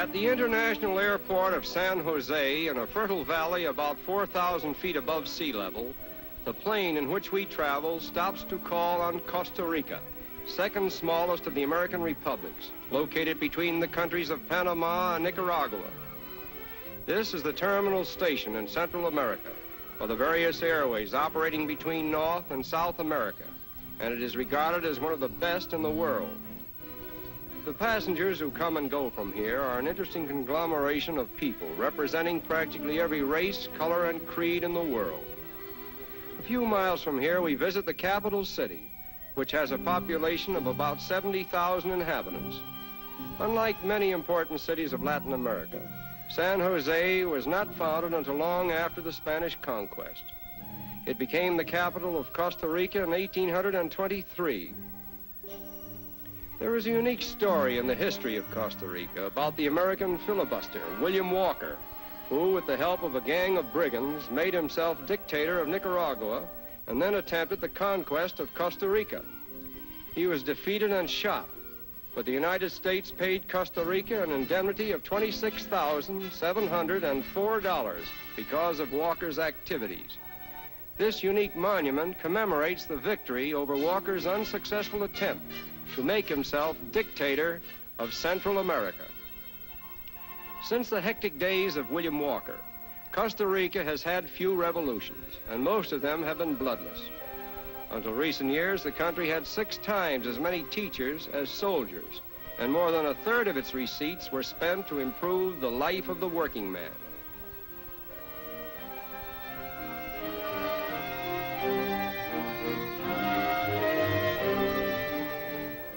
At the international airport of San Jose, in a fertile valley about 4,000 feet above sea level, the plane in which we travel stops to call on Costa Rica, second smallest of the American republics, located between the countries of Panama and Nicaragua. This is the terminal station in Central America for the various airways operating between North and South America, and it is regarded as one of the best in the world. The passengers who come and go from here are an interesting conglomeration of people representing practically every race, color, and creed in the world. A few miles from here, we visit the capital city, which has a population of about 70,000 inhabitants. Unlike many important cities of Latin America, San Jose was not founded until long after the Spanish conquest. It became the capital of Costa Rica in 1823. There is a unique story in the history of Costa Rica about the American filibuster, William Walker, who, with the help of a gang of brigands, made himself dictator of Nicaragua and then attempted the conquest of Costa Rica. He was defeated and shot, but the United States paid Costa Rica an indemnity of $26,704 because of Walker's activities. This unique monument commemorates the victory over Walker's unsuccessful attempt to make himself dictator of Central America. Since the hectic days of William Walker, Costa Rica has had few revolutions, and most of them have been bloodless. Until recent years, the country had 6 times as many teachers as soldiers, and more than a third of its receipts were spent to improve the life of the working man.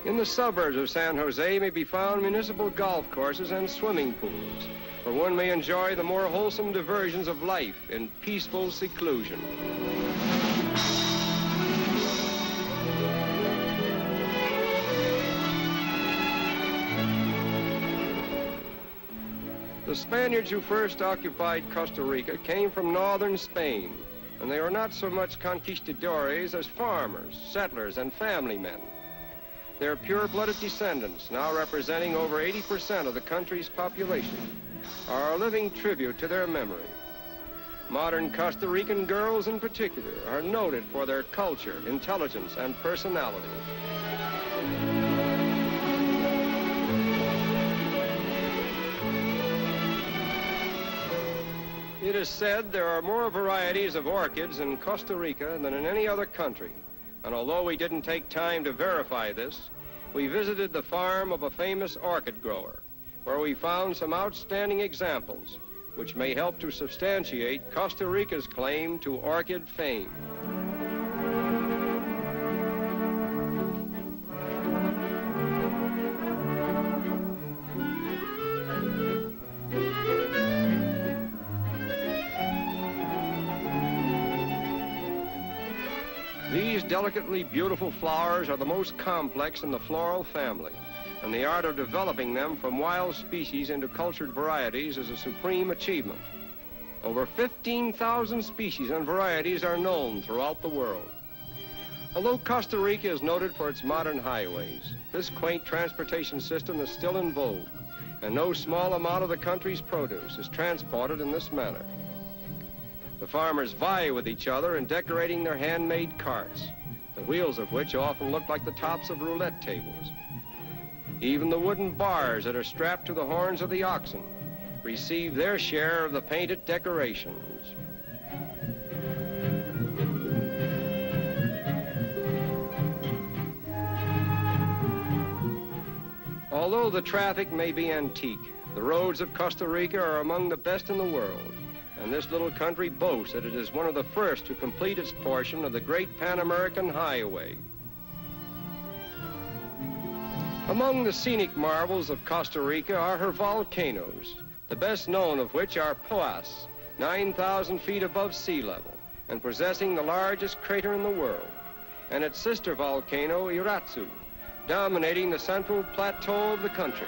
In the suburbs of San Jose may be found municipal golf courses and swimming pools, where one may enjoy the more wholesome diversions of life in peaceful seclusion. The Spaniards who first occupied Costa Rica came from northern Spain, and they were not so much conquistadores as farmers, settlers, and family men. Their pure-blooded descendants, now representing over 80% of the country's population, are a living tribute to their memory. Modern Costa Rican girls in particular are noted for their culture, intelligence, and personality. It is said there are more varieties of orchids in Costa Rica than in any other country. And although we didn't take time to verify this, we visited the farm of a famous orchid grower, where we found some outstanding examples, which may help to substantiate Costa Rica's claim to orchid fame. These delicately beautiful flowers are the most complex in the floral family, and the art of developing them from wild species into cultured varieties is a supreme achievement. Over 15,000 species and varieties are known throughout the world. Although Costa Rica is noted for its modern highways, this quaint transportation system is still in vogue, and no small amount of the country's produce is transported in this manner. The farmers vie with each other in decorating their handmade carts, the wheels of which often look like the tops of roulette tables. Even the wooden bars that are strapped to the horns of the oxen receive their share of the painted decorations. Although the traffic may be antique, the roads of Costa Rica are among the best in the world. And this little country boasts that it is one of the first to complete its portion of the great Pan-American Highway. Among the scenic marvels of Costa Rica are her volcanoes, the best known of which are Poas, 9,000 feet above sea level, and possessing the largest crater in the world, and its sister volcano, Iratsu, dominating the central plateau of the country.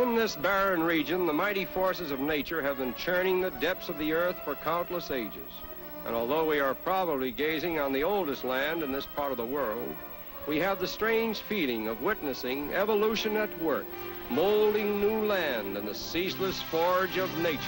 In this barren region, the mighty forces of nature have been churning the depths of the earth for countless ages. And although we are probably gazing on the oldest land in this part of the world, we have the strange feeling of witnessing evolution at work, molding new land in the ceaseless forge of nature.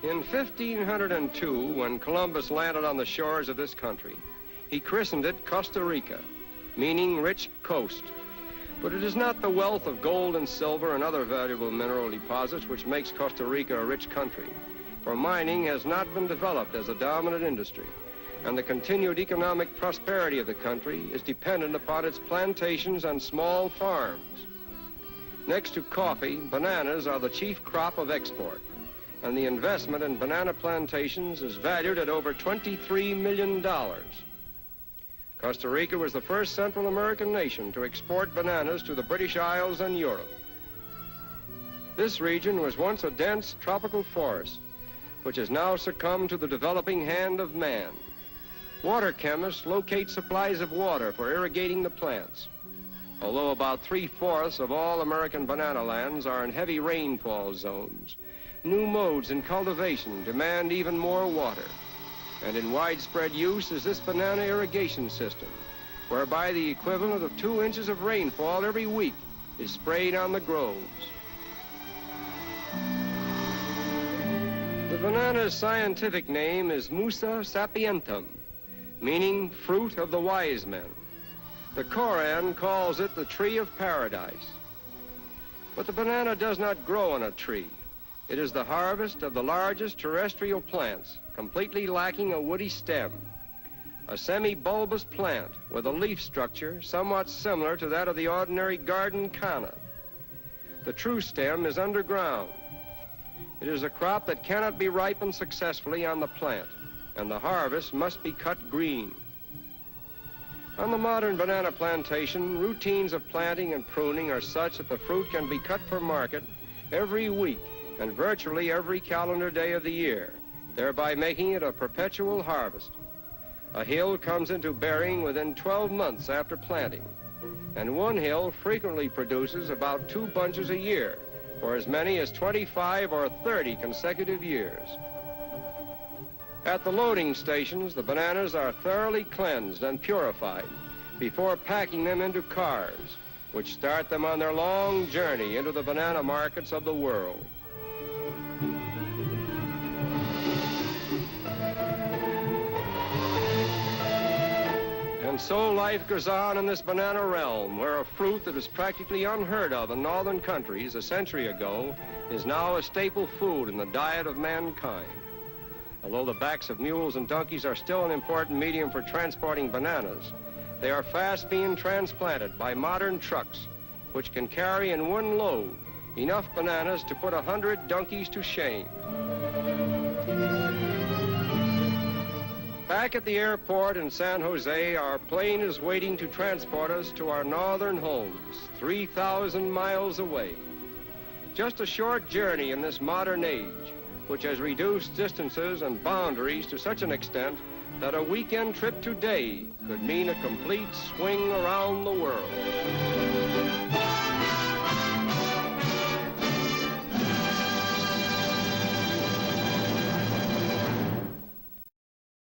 In 1502, when Columbus landed on the shores of this country, he christened it Costa Rica, meaning rich coast. But it is not the wealth of gold and silver and other valuable mineral deposits which makes Costa Rica a rich country, for mining has not been developed as a dominant industry, and the continued economic prosperity of the country is dependent upon its plantations and small farms. Next to coffee, bananas are the chief crop of export, and the investment in banana plantations is valued at over $23 million. Costa Rica was the first Central American nation to export bananas to the British Isles and Europe. This region was once a dense tropical forest, which has now succumbed to the developing hand of man. Water chemists locate supplies of water for irrigating the plants. Although about 3/4 of all American banana lands are in heavy rainfall zones, new modes in cultivation demand even more water. And in widespread use is this banana irrigation system, whereby the equivalent of 2 inches of rainfall every week is sprayed on the groves. The banana's scientific name is Musa sapientum, meaning fruit of the wise men. The Koran calls it the tree of paradise. But the banana does not grow on a tree. It is the harvest of the largest terrestrial plants, completely lacking a woody stem. A semi-bulbous plant with a leaf structure somewhat similar to that of the ordinary garden canna. The true stem is underground. It is a crop that cannot be ripened successfully on the plant, and the harvest must be cut green. On the modern banana plantation, routines of planting and pruning are such that the fruit can be cut for market every week and virtually every calendar day of the year, thereby making it a perpetual harvest. A hill comes into bearing within 12 months after planting, and one hill frequently produces about 2 bunches a year for as many as 25 or 30 consecutive years. At the loading stations, the bananas are thoroughly cleansed and purified before packing them into cars, which start them on their long journey into the banana markets of the world. And so life goes on in this banana realm, where a fruit that was practically unheard of in northern countries a century ago is now a staple food in the diet of mankind. Although the backs of mules and donkeys are still an important medium for transporting bananas, they are fast being transplanted by modern trucks, which can carry in one load enough bananas to put 100 donkeys to shame. Back at the airport in San Jose, our plane is waiting to transport us to our northern homes, 3,000 miles away. Just a short journey in this modern age, which has reduced distances and boundaries to such an extent that a weekend trip today could mean a complete swing around the world.